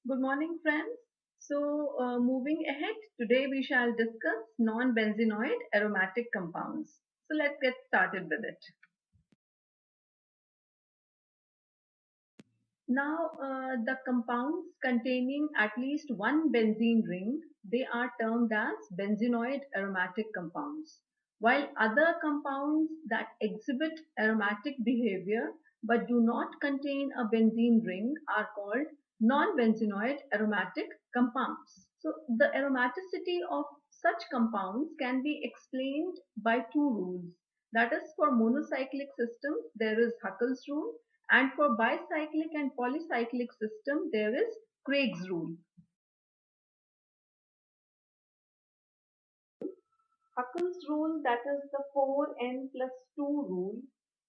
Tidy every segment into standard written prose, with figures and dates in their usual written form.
Good morning, friends. Moving ahead, today we shall discuss non-benzenoid aromatic compounds. So, let's get started with it. Now, the compounds containing at least one benzene ring, they are termed as benzenoid aromatic compounds, while other compounds that exhibit aromatic behavior but do not contain a benzene ring are called non-benzenoid aromatic compounds. So, the aromaticity of such compounds can be explained by two rules. That is, for monocyclic systems, there is Huckel's rule, and for bicyclic and polycyclic system, there is Craig's rule. Huckel's rule, that is the 4n plus 2 rule.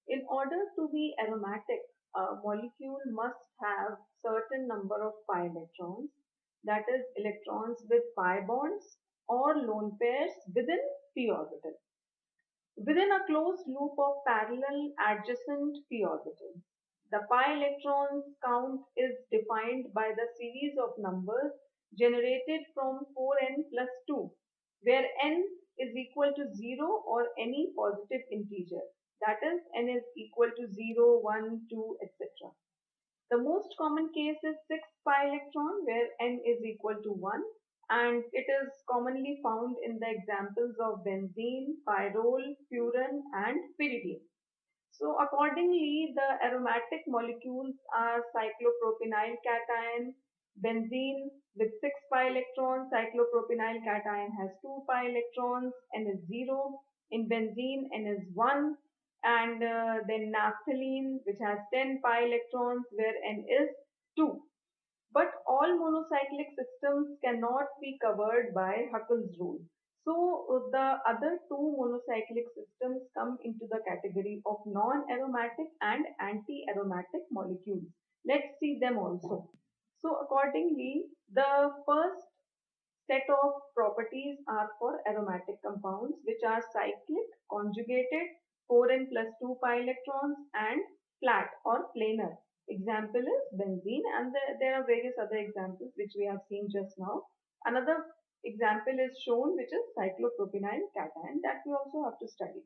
In order to be aromatic, a molecule must have certain number of pi electrons, that is electrons with pi bonds or lone pairs within p orbital, within a closed loop of parallel adjacent p orbitals. The pi electrons count is defined by the series of numbers generated from 4n plus 2, where n is equal to 0 or any positive integer. That is, n is equal to 0, 1, 2, etc. The most common case is 6 pi electron, where n is equal to 1, and it is commonly found in the examples of benzene, pyrrole, furan, and pyridine. So accordingly, the aromatic molecules are cyclopropynyl cation, benzene with 6 pi electrons, cyclopropynyl cation has 2 pi electrons, n is 0. In benzene, n is 1. And then naphthalene, which has 10 pi electrons, where n is 2. But all monocyclic systems cannot be covered by Huckel's rule. So the other two monocyclic systems come into the category of non-aromatic and anti-aromatic molecules. Let's see them also. So accordingly, the first set of properties are for aromatic compounds, which are cyclic, conjugated, 4n plus 2 pi electrons, and flat or planar. Example is benzene, and there are various other examples which we have seen just now. Another example is shown, which is cyclopropynyl cation, that we also have to study.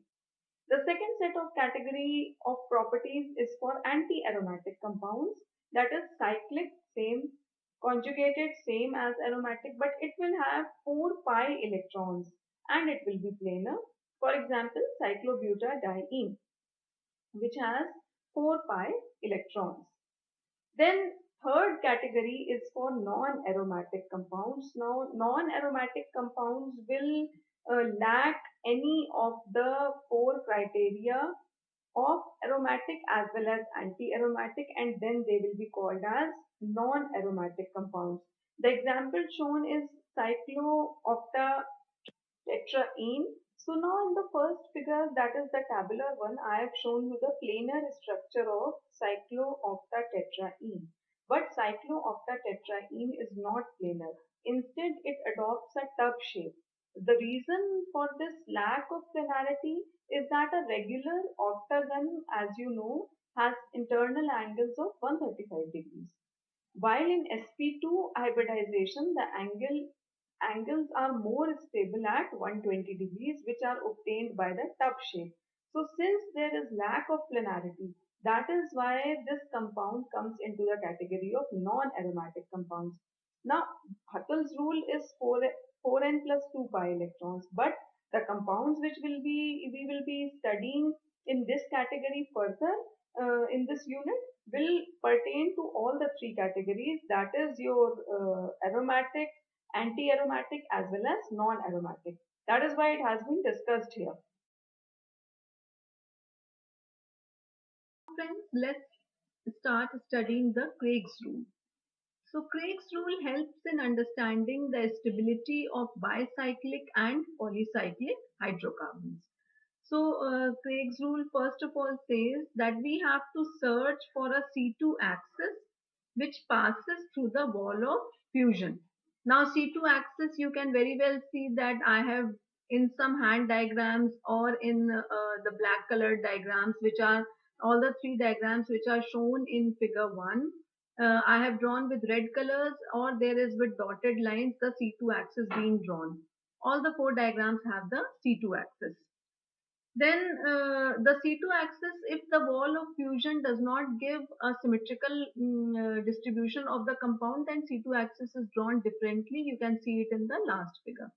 The second set of category of properties is for anti-aromatic compounds, that is cyclic, same, conjugated, same as aromatic, but it will have 4 pi electrons and it will be planar. For example, cyclobutadiene, which has 4 pi electrons. Then third category is for non-aromatic compounds. Now, non-aromatic compounds will lack any of the four criteria of aromatic as well as anti-aromatic, and then they will be called as non-aromatic compounds. The example shown is cyclooctatetraene. So now in the first figure, that is the tabular one, I have shown you the planar structure of cyclooctatetraene. But cyclooctatetraene is not planar. Instead, it adopts a tub shape. The reason for this lack of planarity is that a regular octagon, as you know, has internal angles of 135 degrees. While in sp2 hybridization, the angles are more stable at 120 degrees, which are obtained by the tub shape. So since there is lack of planarity, that is why this compound comes into the category of non-aromatic compounds. Now, Huckel's rule is 4n plus 2 pi electrons, but the compounds which we will be studying in this category further in this unit will pertain to all the three categories, that is your aromatic, anti-aromatic as well as non-aromatic. That is why it has been discussed here. Friends, let's start studying the Craig's rule. So Craig's rule helps in understanding the stability of bicyclic and polycyclic hydrocarbons. So Craig's rule first of all says that we have to search for a C2 axis which passes through the wall of fusion. Now C2 axis, you can very well see that I have in some hand diagrams or in the black colored diagrams, which are all the three diagrams which are shown in figure 1. I have drawn with red colors, or there is with dotted lines the C2 axis being drawn. All the four diagrams have the C2 axis. Then the C2 axis, if the wall of fusion does not give a symmetrical distribution of the compound, then C2 axis is drawn differently. You can see it in the last figure.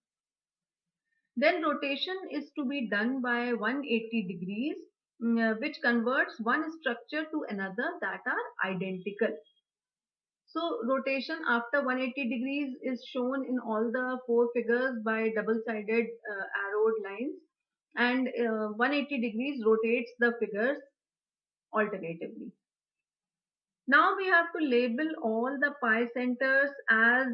Then rotation is to be done by 180 degrees, which converts one structure to another that are identical. So rotation after 180 degrees is shown in all the four figures by double-sided arrowed lines, and 180 degrees rotates the figures alternatively. Now we have to label all the pi centers as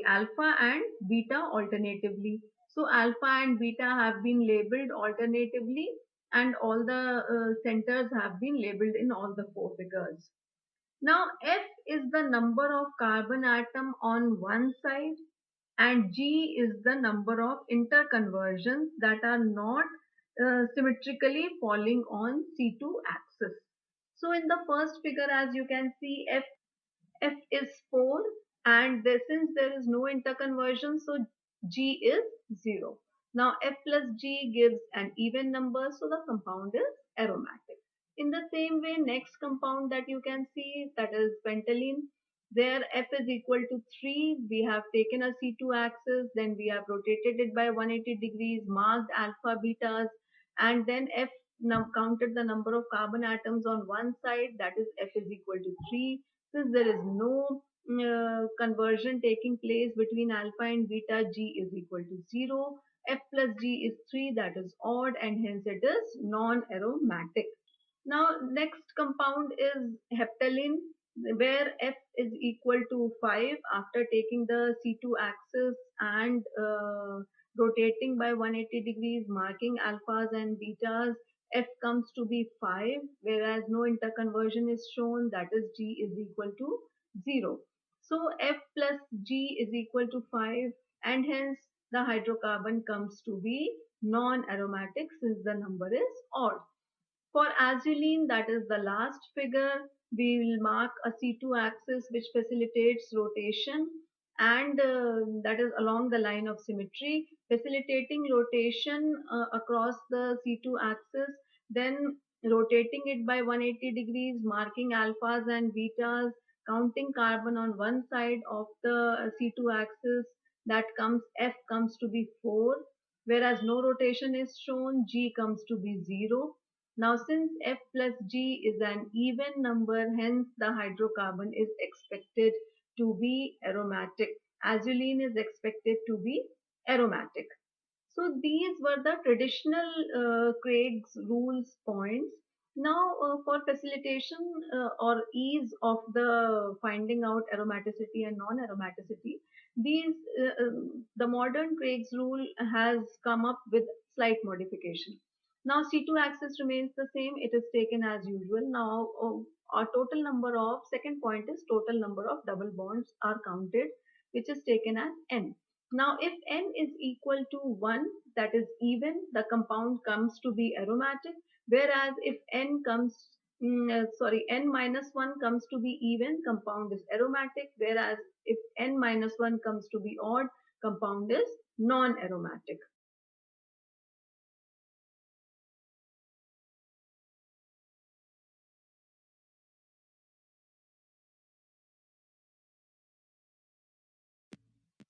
alpha and beta alternatively. So alpha and beta have been labeled alternatively, and all the centers have been labeled in all the four figures. Now F is the number of carbon atom on one side, and G is the number of interconversions that are not symmetrically falling on C2 axis. So in the first figure, as you can see, F is 4, and since there is no interconversion, so G is 0. Now F plus G gives an even number, so the compound is aromatic. In the same way, next compound that you can see, that is pentylene. There F is equal to 3. We have taken a C2 axis, then we have rotated it by 180 degrees, marked alpha, betas, and then F counted the number of carbon atoms on one side, that is F is equal to 3. Since there is no conversion taking place between alpha and beta, G is equal to 0. F plus G is 3, that is odd, and hence it is non-aromatic. Now next compound is heptylene, where F is equal to 5 after taking the C2 axis and rotating by 180 degrees, marking alphas and betas. F comes to be 5, whereas no interconversion is shown, that is G is equal to 0. So F plus G is equal to 5, and hence the hydrocarbon comes to be non-aromatic since the number is odd. For azulene, that is the last figure, we will mark a C2 axis which facilitates rotation, and that is along the line of symmetry, facilitating rotation across the C2 axis, then rotating it by 180 degrees, marking alphas and betas, counting carbon on one side of the C2 axis, that comes F comes to be 4, whereas no rotation is shown, G comes to be 0. Now since F plus G is an even number, hence the hydrocarbon is expected to be aromatic. Azulene is expected to be aromatic. So these were the traditional Craig's rules points. Now for facilitation or ease of the finding out aromaticity and non-aromaticity, these the modern Craig's rule has come up with slight modification. Now C2 axis remains the same, it is taken as usual. Now our total number of, second point is total number of double bonds are counted, which is taken as n. Now if n is equal to 1, that is even, the compound comes to be aromatic, whereas if n minus 1 comes to be even, compound is aromatic, whereas if n minus 1 comes to be odd, compound is non-aromatic.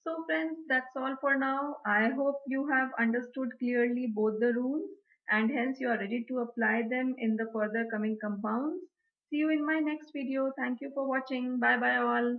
So friends, that's all for now. I hope you have understood clearly both the rules, and hence you are ready to apply them in the further coming compounds. See you in my next video. Thank you for watching. Bye bye all.